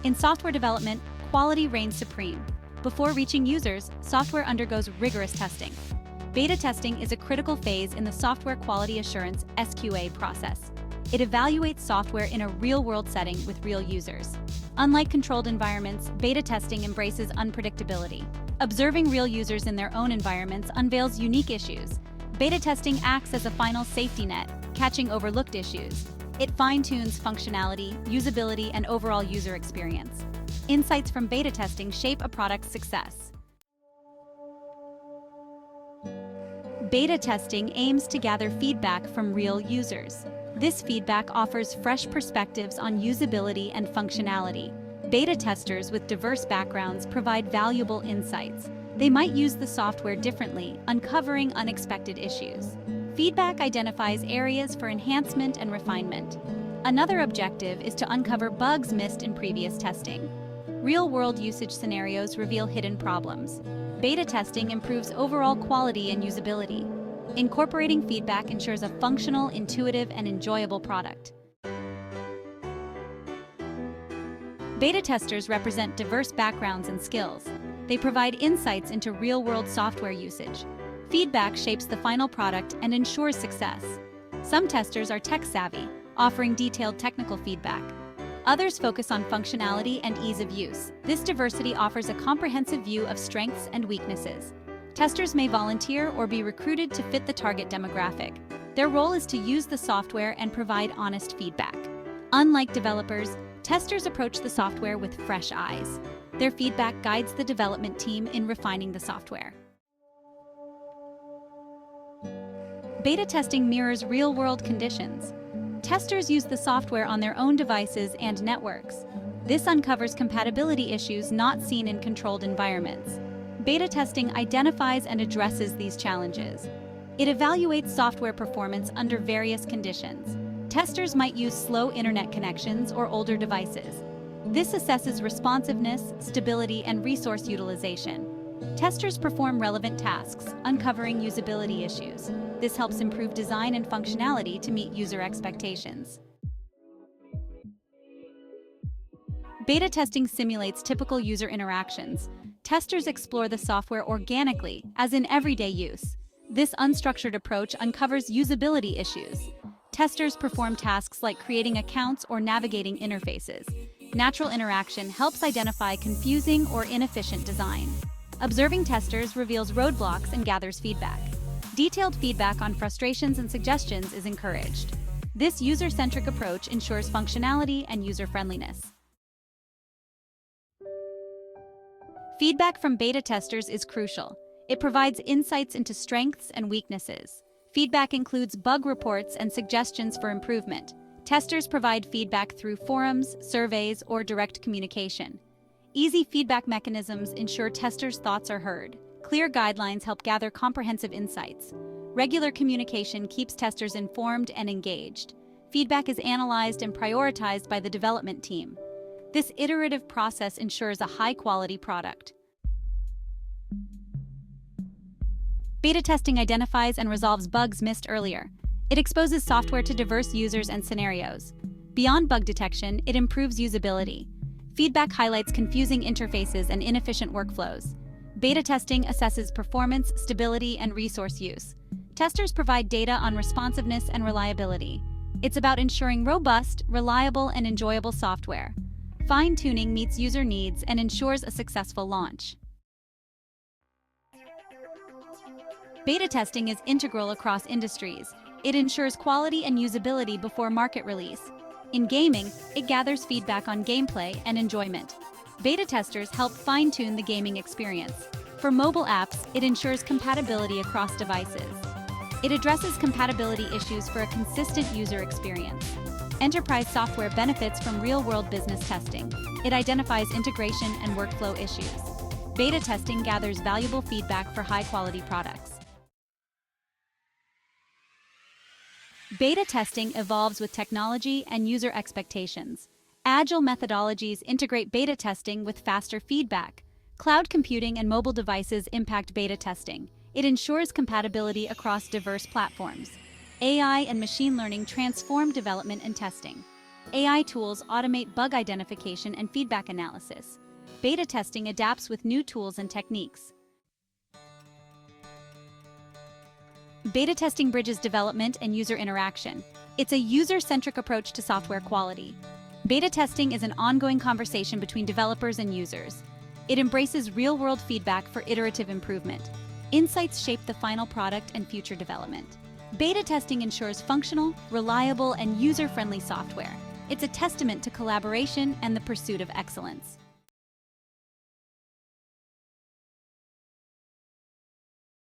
In software development, quality reigns supreme. Before reaching users, software undergoes rigorous testing. Beta testing is a critical phase in the software quality assurance (SQA) process. It evaluates software in a real-world setting with real users. Unlike controlled environments, beta testing embraces unpredictability. Observing real users in their own environments unveils unique issues. Beta testing acts as a final safety net, catching overlooked issues. It fine-tunes functionality, usability, and overall user experience. Insights from beta testing shape a product's success. Beta testing aims to gather feedback from real users. This feedback offers fresh perspectives on usability and functionality. Beta testers with diverse backgrounds provide valuable insights. They might use the software differently, uncovering unexpected issues. Feedback identifies areas for enhancement and refinement. Another objective is to uncover bugs missed in previous testing. Real-world usage scenarios reveal hidden problems. Beta testing improves overall quality and usability. Incorporating feedback ensures a functional, intuitive, and enjoyable product. Beta testers represent diverse backgrounds and skills. They provide insights into real-world software usage. Feedback shapes the final product and ensures success. Some testers are tech-savvy, offering detailed technical feedback. Others focus on functionality and ease of use. This diversity offers a comprehensive view of strengths and weaknesses. Testers may volunteer or be recruited to fit the target demographic. Their role is to use the software and provide honest feedback. Unlike developers, testers approach the software with fresh eyes. Their feedback guides the development team in refining the software. Beta testing mirrors real-world conditions. Testers use the software on their own devices and networks. This uncovers compatibility issues not seen in controlled environments. Beta testing identifies and addresses these challenges. It evaluates software performance under various conditions. Testers might use slow internet connections or older devices. This assesses responsiveness, stability, and resource utilization. Testers perform relevant tasks, uncovering usability issues. This helps improve design and functionality to meet user expectations. Beta testing simulates typical user interactions. Testers explore the software organically, as in everyday use. This unstructured approach uncovers usability issues. Testers perform tasks like creating accounts or navigating interfaces. Natural interaction helps identify confusing or inefficient design. Observing testers reveals roadblocks and gathers feedback. Detailed feedback on frustrations and suggestions is encouraged. This user-centric approach ensures functionality and user-friendliness. Feedback from beta testers is crucial. It provides insights into strengths and weaknesses. Feedback includes bug reports and suggestions for improvement. Testers provide feedback through forums, surveys, or direct communication. Easy feedback mechanisms ensure testers' thoughts are heard. Clear guidelines help gather comprehensive insights. Regular communication keeps testers informed and engaged. Feedback is analyzed and prioritized by the development team. This iterative process ensures a high-quality product. Beta testing identifies and resolves bugs missed earlier. It exposes software to diverse users and scenarios. Beyond bug detection, it improves usability. Feedback highlights confusing interfaces and inefficient workflows. Beta testing assesses performance, stability, and resource use. Testers provide data on responsiveness and reliability. It's about ensuring robust, reliable, and enjoyable software. Fine-tuning meets user needs and ensures a successful launch. Beta testing is integral across industries. It ensures quality and usability before market release. In gaming, it gathers feedback on gameplay and enjoyment. Beta testers help fine-tune the gaming experience. For mobile apps, it ensures compatibility across devices. It addresses compatibility issues for a consistent user experience. Enterprise software benefits from real-world business testing. It identifies integration and workflow issues. Beta testing gathers valuable feedback for high-quality products. Beta testing evolves with technology and user expectations. Agile methodologies integrate beta testing with faster feedback. Cloud computing and mobile devices impact beta testing. It ensures compatibility across diverse platforms. AI and machine learning transform development and testing. AI tools automate bug identification and feedback analysis. Beta testing adapts with new tools and techniques. Beta testing bridges development and user interaction. It's a user-centric approach to software quality. Beta testing is an ongoing conversation between developers and users. It embraces real-world feedback for iterative improvement. Insights shape the final product and future development. Beta testing ensures functional, reliable, and user-friendly software. It's a testament to collaboration and the pursuit of excellence.